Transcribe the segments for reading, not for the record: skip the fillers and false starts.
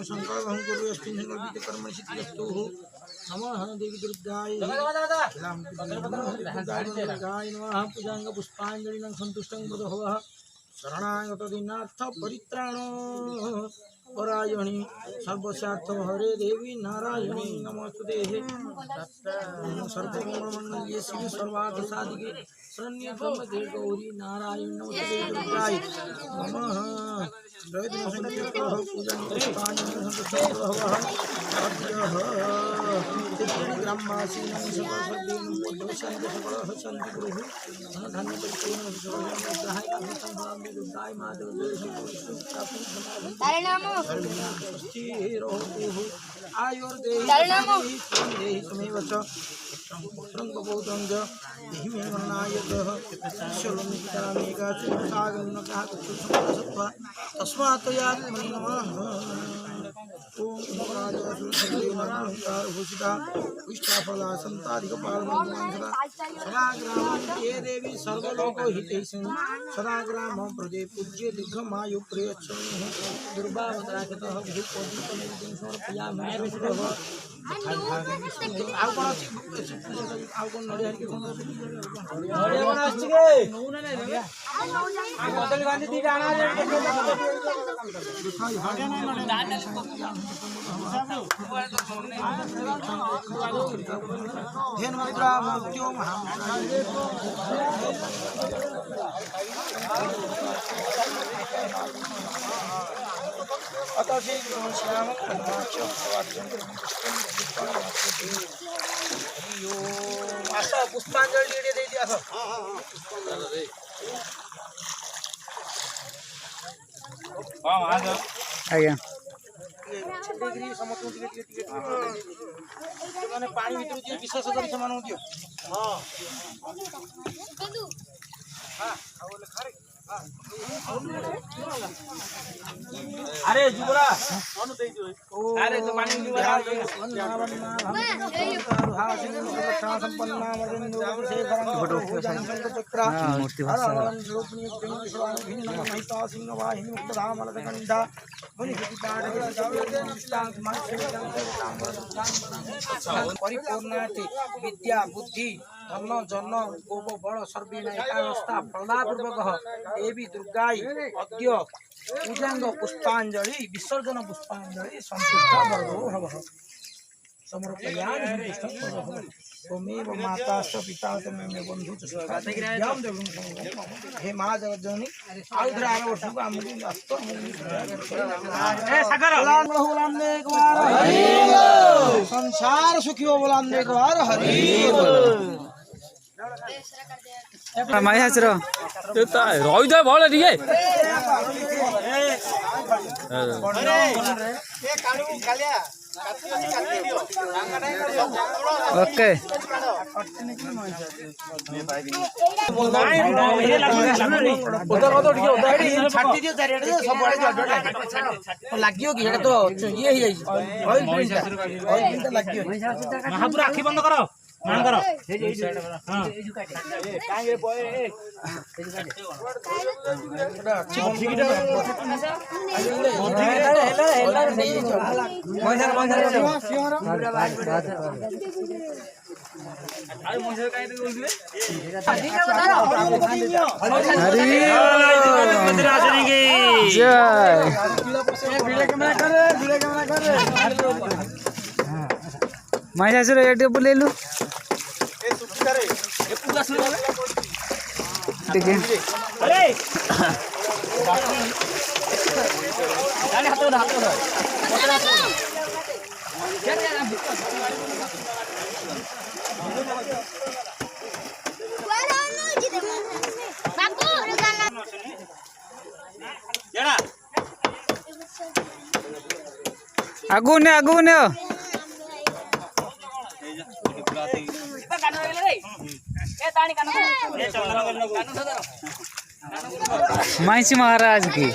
संकल्पं कुरु यस्मिन् संकल्पिते कर्मणि सिद्धिरस्तु। नमः देवी दुर्गाय दुर्गाय नमः। पूजांग पुष्पांजलिं संतुष्टं मधुभवः शरणागत दीनार्थ परित्राण परायणी सर्वस्यार्थ हरे देवी नारायणी नमोस्तुते। सर्वमंगलमंगल्ये शिवे सर्वार्थ साधिके शरण्ये त्र्यंबके गौरी नारायणी नमोस्तुते दुर्गाय नमः। तस्मात् यात्मनि नमः। ओम भूषिता विष्टाफला संताधिकपालमंगला सदा ग्रामं ये देवी सर्वलोकहितैषिणी सदा ग्रामं प्रजे पूज्य दीर्घमायु प्रियच्छन्नुः दुर्भावत्राकृतः भूपोदितमेदिं समर्पयामि। ଆଉ କଣ ଅଛି ଆଉ କଣ ନଡ଼ିଆ ହେରିକି କଣ ନଡ଼ିଆ କଣ ଆସିଛି କେ ନଉନା ନାଇଁ ରେ ଆଉ କଦଳୀ ବାନ୍ଧି ଦିଟା ଆଣା धेन मुद्रा मुक्त्यो अतः श्याम आस पुष्पांजलि दे दी आस आज्ञा समस्त पानी भीतर विश्वास कर दियो। अरे जुबरा अरे तो पानी परिपूर्णार्थी विद्या बुद्धि धन जन गोप बल सर्वेनावस्था फलदापूर्वक देवी दुर्गाई अद्य पूजांग पुष्पांजलि विसर्जन पुष्पांजलि संतुष्ट वर्गो भवः समर्पयामि संतुष्ट वर्गो त्वमेव माता च पिता च मे बंधु च हे मां जगज्जननी आउद्र आर वर्ष को हमनी अस्त ए सागर बोलाने एक बार हरि बोल संसार सुखी हो बोलाने एक बार हरि बोल माई हाचर रही दे भले ठीक ओके लगे कि तो ये महापुर आखि बंद कर मांगर माई हाचर ये बुलेलु आगु ने माइसी महाराज की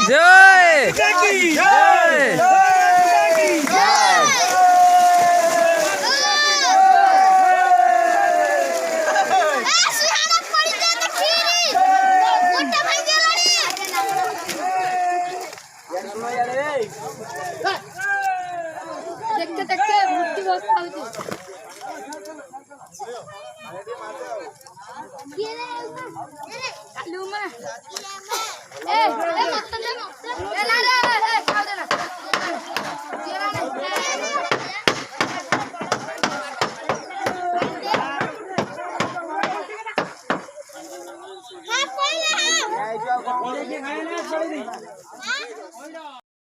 जय जय देखते देखते मुट्ठी बहुत खाती ये ले लूमा ए मत ले ए ला रे